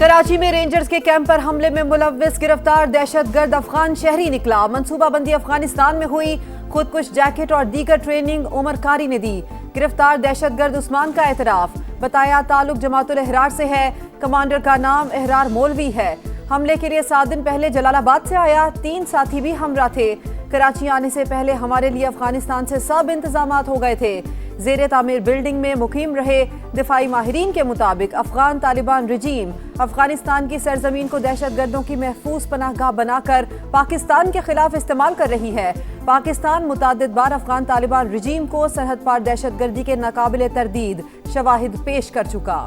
कराची में रेंजर्स के कैंप पर हमले में मुलव्विस गिरफ्तार दहशतगर्द अफगान शहरी निकला। मंसूबाबंदी अफगानिस्तान में हुई, खुदकुश जैकेट और दीगर ट्रेनिंग उमर कारी ने दी। गिरफ्तार दहशतगर्द उस्मान का एतराफ, बताया ताल्लुक जमातुल अहरार से है। कमांडर का नाम अहरार मौलवी है। हमले के लिए 7 दिन पहले जलालाबाद से आया, 3 साथी भी हमरा थे। कराची आने से पहले हमारे लिए अफगानिस्तान से सब इंतजामात हो गए थे। ज़ेरे तामीर बिल्डिंग में मुकीम रहे। दिफाई माहिरीन के मुताबिक अफगान तालिबान रजीम अफगानिस्तान की सरजमीन को दहशतगर्दों की महफूज पनाहगाह बनाकर पाकिस्तान के खिलाफ इस्तेमाल कर रही है। पाकिस्तान मुतअद्दिद बार अफगान तालिबान रजीम को सरहद पार दहशतगर्दी के नाकाबिले तरदीद शवाहिद पेश कर चुका।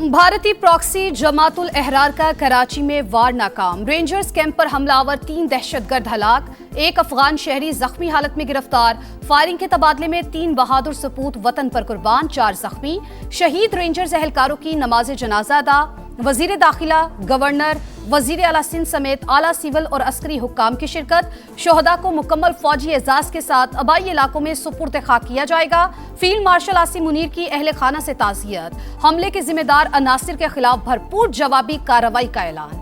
भारतीय प्रॉक्सी जमातुल अहरार का कराची में वार नाकाम। रेंजर्स कैंप पर हमलावर 3 दहशतगर्द हलाक, 1 अफगान शहरी जख्मी हालत में गिरफ्तार। फायरिंग के तबादले में 3 बहादुर सपूत वतन पर कुर्बान, 4 जख्मी। शहीद रेंजर्स एहलकारों की नमाज जनाजा अदा। वजीर दाखिला, गवर्नर, वजीर आला सिंध समेत आला सिविल और अस्करी हुक्काम की शिरकत। शोहदा को मुकम्मल फौजी एजाज के साथ आबाई इलाकों में सुपुर्द खाक किया जाएगा। फील्ड मार्शल आसिम मुनीर की अहले खाना से ताज़ियत। हमले के जिम्मेदार अनासिर के खिलाफ भरपूर जवाबी कार्रवाई का ऐलान।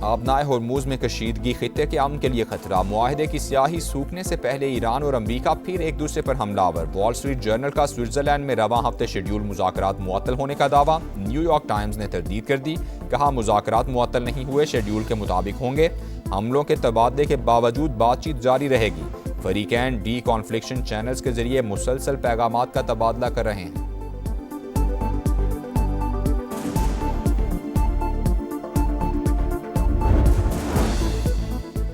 आबनाए होर्मुज में कशीदगी, खित्ते के अमन के लिए खतरा। मुआहदे की स्याही सूखने से पहले ईरान और अमरीका फिर एक दूसरे पर हमलावर। वॉल स्ट्रीट जर्नल का स्विट्जरलैंड में रवां हफ्ते शेड्यूल मुज़ाकरात मुअत्तल होने का दावा। न्यूयॉर्क टाइम्स ने तरदीद कर दी, कहा मुज़ाकरात मुअत्तल नहीं हुए, शेड्यूल के मुताबिक होंगे। हमलों के तबादले के बावजूद बातचीत जारी रहेगी। फरीकैन डी कॉन्फ्लिक्शन चैनल्स के जरिए मुसलसल पैगामात का तबादला कर रहे हैं।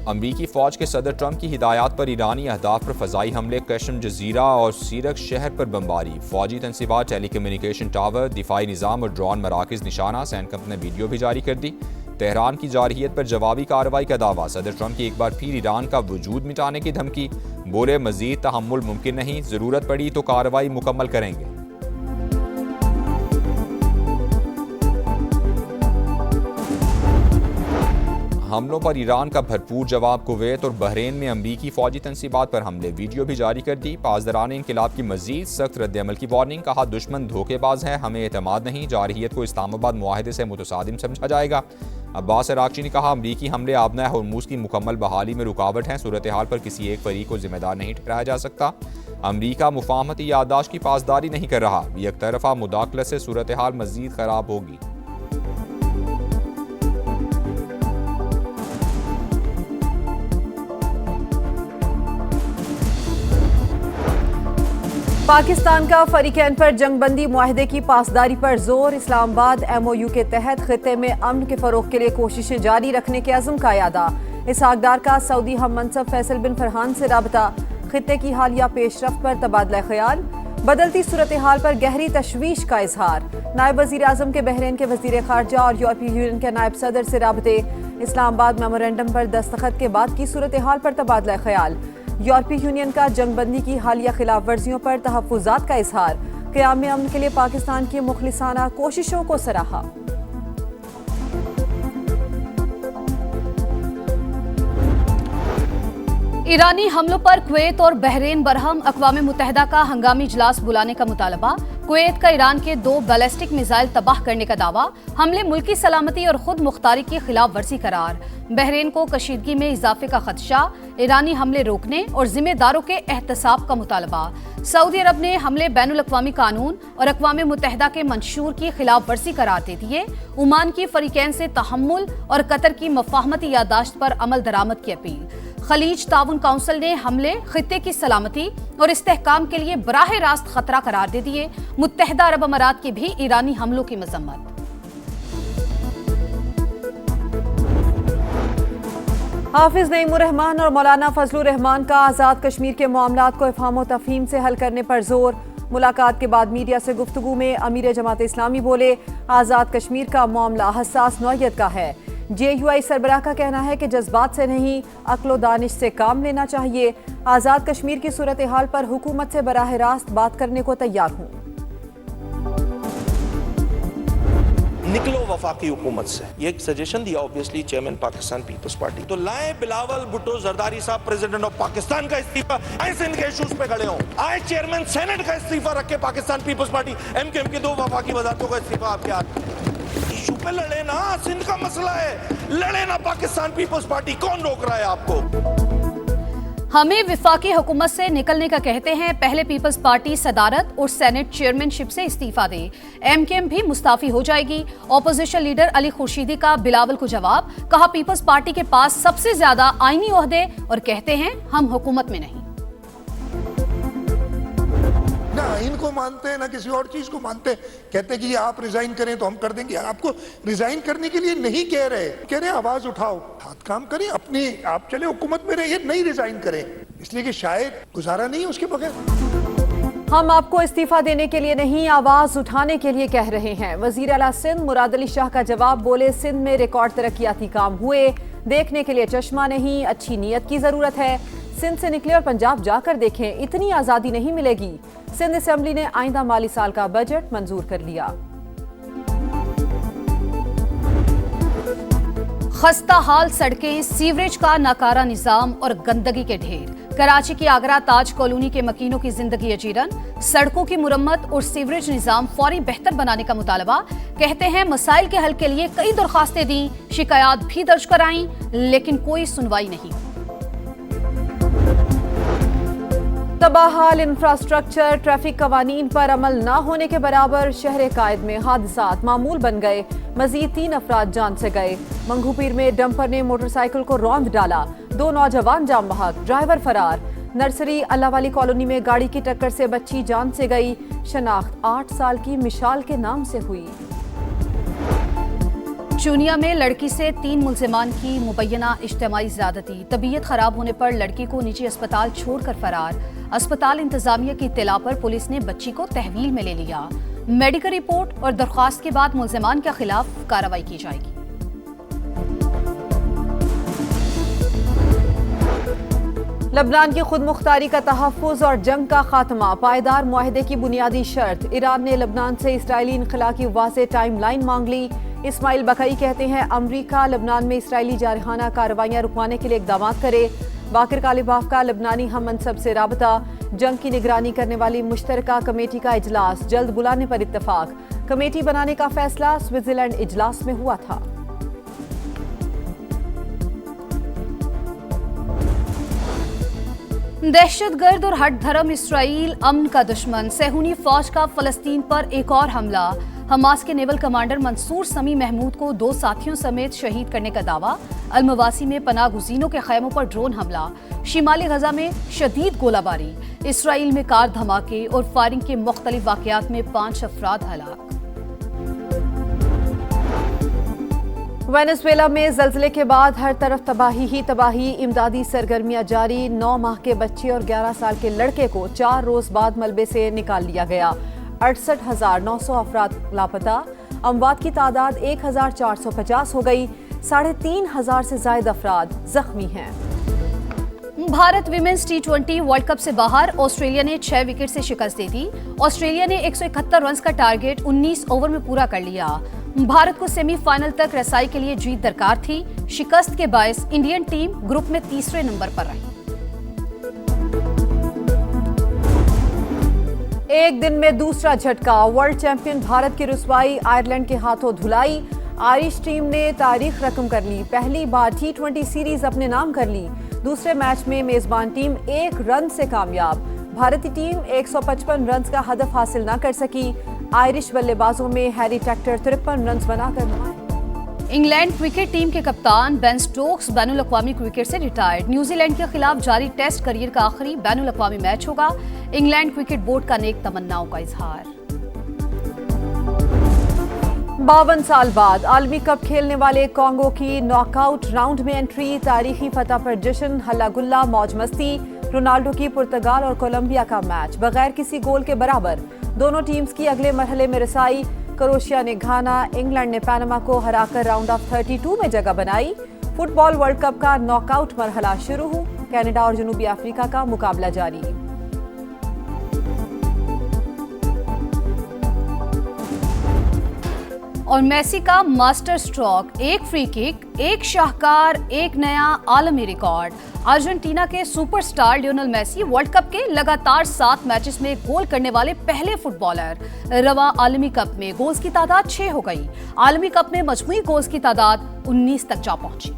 अमरीकी फौज के सदर ट्रंप की हिदायत पर ईरानी अहदाफ पर फ़ज़ाई हमले, कशम जजीरा और सीरक शहर पर बमबारी। फौजी तनसीबात, टेलीकम्युनिकेशन टावर, दिफाई निज़ाम और ड्रोन मराकज़ निशाना। सैनकम्प ने वीडियो भी जारी कर दी। तेहरान की जारहियत पर जवाबी कार्रवाई का दावा। सदर ट्रंप की एक बार फिर ईरान का वजूद मिटाने की धमकी। बोले मज़ीद तहम्मुल मुमकिन नहीं, ज़रूरत पड़ी तो कार्रवाई मुकम्मल करेंगे। हमलों पर ईरान का भरपूर जवाब। कुवैत और बहरीन में अमरीकी फौजी तनसीबात पर हमले, वीडियो भी जारी कर दी। पासदारान इनकलाब की मजीद सख्त रद्दअमल की वार्निंग। कहा दुश्मन धोखेबाज है, हमें एतमाद नहीं। जारहियत को इस्लामाबाद मुआहदे से मुतसादिम समझा जाएगा। अब्बास अरागची ने कहा अमरीकी हमले आबनाए होर्मुज की मुकम्मल बहाली में रुकावट हैं। सूरत हाल पर किसी एक फरीक को जिम्मेदार नहीं ठहराया जा सकता। अमरीका मुफाहमती याददाश्त की पासदारी नहीं कर रहा। एक तरफा मुदाखलत से सूरत हाल मजीद खराब होगी। पाकिस्तान का फरीकैन पर जंगबंदी मुआहदे की पासदारी पर जोर। इस्लामाबाद MOU के तहत खित्ते में अमन के फरोग के लिए कोशिशें जारी रखने के अज़्म का यादा। इसहाकदार का सऊदी हम मनसब फैसल बिन फरहान से राबता। खित्ते की हालिया पेशरफ्त पर तबादला ख्याल। बदलती सूरत हाल पर गहरी तशवीश का इजहार। नायब वज़ीर आज़म के बहरीन के वज़ीर ख़ारजा और यूरोपीय यूनियन के नायब सदर से राबते। इस्लामाबाद मेमोरेंडम पर दस्तखत के बाद की सूरत हाल पर तबादला ख्याल। यूरोपीय यूनियन का जंगबंदी की हालिया खिलाफ वर्जियों पर तहफ़्फ़ुज़ात का इजहार। क़याम अमन के लिए पाकिस्तान की मुखलिसाना कोशिशों को सराहा। ईरानी हमलों पर कुवैत और बहरीन बरहम। अक़वाम मुत्तहिदा का हंगामी इजलास बुलाने का मुतालबा। कुवैत का ईरान के 2 बैलिस्टिक मिसाइल तबाह करने का दावा। हमले मुल्की सलामती और खुद मुख्तारी की खिलाफ वर्जी करार। बहरीन को कशीदगी में इजाफे का खदशा। ईरानी हमले रोकने और जिम्मेदारों के एहतसाब का मुतालबा। सऊदी अरब ने हमले बैनुल अक़वामी कानून और अक़वाम मुत्तहिदा के मंशूर की खिलाफ वर्जी करार दे दिए। ओमान की फरीकैन से तहम्मुल और कतर की मुफाहमती यादाश्त पर अमल दरामद की अपील। खलीज ताउन काउंसिल ने हमले खित्ते की सलामती और इस्तेहकाम के लिए बराह रास्त खतरा करार दे दिए। मुत्तहिदा अरब अमारात की भी ईरानी हमलों की मजम्मत। हाफिज नईमुर रहमान और मौलाना फजलुर रहमान का आज़ाद कश्मीर के मामलात को इफ़हाम व तफ़हीम से हल करने पर जोर। मुलाकात के बाद मीडिया से गुफ्तगू में अमीर जमात इस्लामी बोले, आज़ाद कश्मीर का मामला हसास नौयत का है। JUI सरबराह का कहना है कि जज्बात से नहीं, अक्लो दानिश से काम लेना चाहिए। आज़ाद कश्मीर की सूरत हाल पर हुकूमत से बराह रास्त बात करने को तैयार हूँ। निकलो वफाकी हुकूमत से, ये एक सजेशन दिया ऑब्वियसली चेयरमैन पाकिस्तान पीपल्स पार्टी, तो लाएं बिलावल भुट्टो जरदारी साहब प्रेसिडेंट ऑफ पाकिस्तान का इस्तीफा, आए सिंध के इश्यूज पे खड़े हों, आए चेयरमैन सेनेट का इस्तीफा रख के पाकिस्तान पीपल्स पार्टी MKM की 2 वफाकी वजारतों का इस्तीफा आपके हाथ। इशू पे लड़े ना, सिंध का मसला है, लड़े ना पाकिस्तान पीपल्स पार्टी, कौन रोक रहा है आपको? हमें विफाकी हुकूमत से निकलने का कहते हैं, पहले पीपल्स पार्टी सदारत और सेनेट चेयरमैनशिप से इस्तीफा दे, MKM भी मुस्ताफी हो जाएगी। ऑपोजिशन लीडर अली खुर्शीदी का बिलावल को जवाब, कहा पीपल्स पार्टी के पास सबसे ज्यादा आईनी ओहदे और कहते हैं हम हुकूमत में नहीं। ना इनको मानते हैं ना किसी और चीज को मानते हैं, कहते हैं कि आप रिजाइन करें तो हम कर देंगे। आपको रिजाइन करने के लिए नहीं कह रहे आवाज उठाओ, हाथ काम करें, अपनी आप चले हुकूमत में रहिए, नहीं रिजाइन करें, इसलिए कि शायद गुजारा नहीं है उसके बगैर। हम आपको इस्तीफा देने के लिए नहीं, आवाज उठाने के लिए कह रहे हैं। वजीर आला सिंध मुराद अली शाह का जवाब, बोले सिंध में रिकॉर्ड तरक्याती काम हुए, देखने के लिए चश्मा नहीं, अच्छी नीयत की जरूरत है। सिंध से निकले और पंजाब जाकर देखें, इतनी आजादी नहीं मिलेगी। सिंध असेंबली ने आइंदा माली साल का बजट मंजूर कर लिया। खस्ता हाल सड़कें, सीवरेज का नाकारा निजाम और गंदगी के ढेर। कराची की आगरा ताज कॉलोनी के मकीनों की जिंदगी अजीरन। सड़कों की मुरम्मत और सीवरेज निजाम फौरी बेहतर बनाने का मुतालबा। कहते हैं मसाइल के हल के लिए कई दरखास्तें दी, शिकायत भी दर्ज कराई, लेकिन कोई सुनवाई नहीं। तबाहाल इंफ्रास्ट्रक्चर, ट्रैफिक कवानीन पर अमल न होने के बराबर। शहर कायद में हादसात मामूल बन गए, मजीद 3 अफराद जान से गए। मंगूपीर में डंपर ने मोटरसाइकिल को रौंद डाला, 2 नौजवान जाम बहक, ड्राइवर फरार। नर्सरी अल्लाह वाली कॉलोनी में गाड़ी की टक्कर से बच्ची जान से गई। शनाख्त 8 साल की मिशाल के नाम से हुई। चूनिया में लड़की से 3 मुल्जिमान की मुबैना इज्तिमाई ज़्यादती। तबीयत खराब होने पर लड़की को निजी अस्पताल छोड़कर फरार। अस्पताल इंतजामिया की इत्तला पर पुलिस ने बच्ची को तहवील में ले लिया। मेडिकल रिपोर्ट और दरख्वास्त के बाद मुल्जिमान के खिलाफ कार्रवाई की जाएगी। लबनान की खुद मुख्तारी का तहफ़्फ़ुज़ और जंग का खात्मा पायदार मुआहदे की बुनियादी शर्त। ईरान ने लबनान से इसराइली इनखला की वाज़ेह टाइम लाइन मांग ली। इस्माइल बकई कहते हैं अमरीका लबनान में इसराइली जारहाना कार्रवाइयाँ रुकवाने के लिए इक़दाम करे। बाकिर कालिबाफ का लबनानी हम मनसब से राबता। जंग की निगरानी करने वाली मुश्तरका कमेटी का इजलास जल्द बुलाने पर इत्तफाक। कमेटी बनाने का फैसला स्विट्जरलैंड इजलास में हुआ था। दहशतगर्द और हट धर्म इसराइल अमन का दुश्मन। सेहूनी फौज का फलस्तीन पर एक और हमला। हमास के नेवल कमांडर मंसूर समी महमूद को 2 साथियों समेत शहीद करने का दावा। अलमवासी में पनाह गुज़ीनों के खैमों पर ड्रोन हमला। शिमाली गजा में शदीद गोलाबारी। इसराइल में कार धमाके और फायरिंग के मुख्तलिफ वाक़यात में 5 अफराद हलाक। वेनेजुएला में ज़ल्ज़ले के बाद हर तरफ तबाही ही तबाही। इमदादी सरगर्मियां जारी। 9 माह के बच्चे और 11 साल के लड़के को 4 रोज बाद मलबे से निकाल लिया गया। 68,900 अफराद लापता। अमवात की तादाद 1,450 हो गई। 3,500 से ज्यादा अफराद जख्मी हैं। Bharat women's T20 world cup से बाहर। ऑस्ट्रेलिया ने 6 विकेट से शिकस्त दे दी। ऑस्ट्रेलिया ने 171 रन का टारगेट 19 ओवर में पूरा कर लिया। भारत को सेमीफाइनल तक रसाई के लिए जीत दरकार थी। शिकस्त के बायस इंडियन टीम ग्रुप में 3रे नंबर पर रही। एक दिन में दूसरा झटका। वर्ल्ड चैंपियन भारत की रुसवाई आयरलैंड के हाथों धुलाई। आयरिश टीम ने तारीख रकम कर ली। पहली बार T20 सीरीज अपने नाम कर ली। दूसरे मैच में मेजबान टीम 1 रन से कामयाब। भारतीय टीम 155 रन का हदफ हासिल न कर सकी। आयरिश बल्लेबाजों में हैरी टैक्टर 53 रन बनाकर नुमाया। इंग्लैंड क्रिकेट टीम के कप्तान बेन स्टोक्स बैनुल अक़वामी क्रिकेट से रिटायर्ड। न्यूजीलैंड के खिलाफ जारी टेस्ट करियर का आखिरी बैनुल अक़वामी मैच होगा। इंग्लैंड क्रिकेट बोर्ड का नेक तमन्नाओं का इजहार। 52 साल बाद आलमी कप खेलने वाले कांगो की नॉकआउट राउंड में एंट्री। तारीखी फतह पर जश्न, हल्ला गुल्ला, मौज मस्ती। रोनाल्डो की पुर्तगाल और कोलंबिया का मैच बगैर किसी गोल के बराबर। दोनों टीम्स की अगले मरहले में रसाई। क्रोएशिया ने घाना, इंग्लैंड ने पैनामा को हराकर राउंड ऑफ 32 में जगह बनाई। फुटबॉल वर्ल्ड कप का नॉकआउट मरहला शुरू हुआ। कनाडा और जनूबी अफ्रीका का मुकाबला जारी। और मेसी का मास्टर स्ट्रोक, एक फ्री किक, एक शाहकार, एक नया आलमी रिकॉर्ड। अर्जेंटीना के superstar Lionel Messi world cup के लगातार 7 मैचेस में गोल करने वाले पहले फुटबॉलर। रवा आलमी कप में गोल्स की तादाद 6 हो गई। आलमी कप में मजमूई गोल्स की तादाद 19 तक जा पहुंची।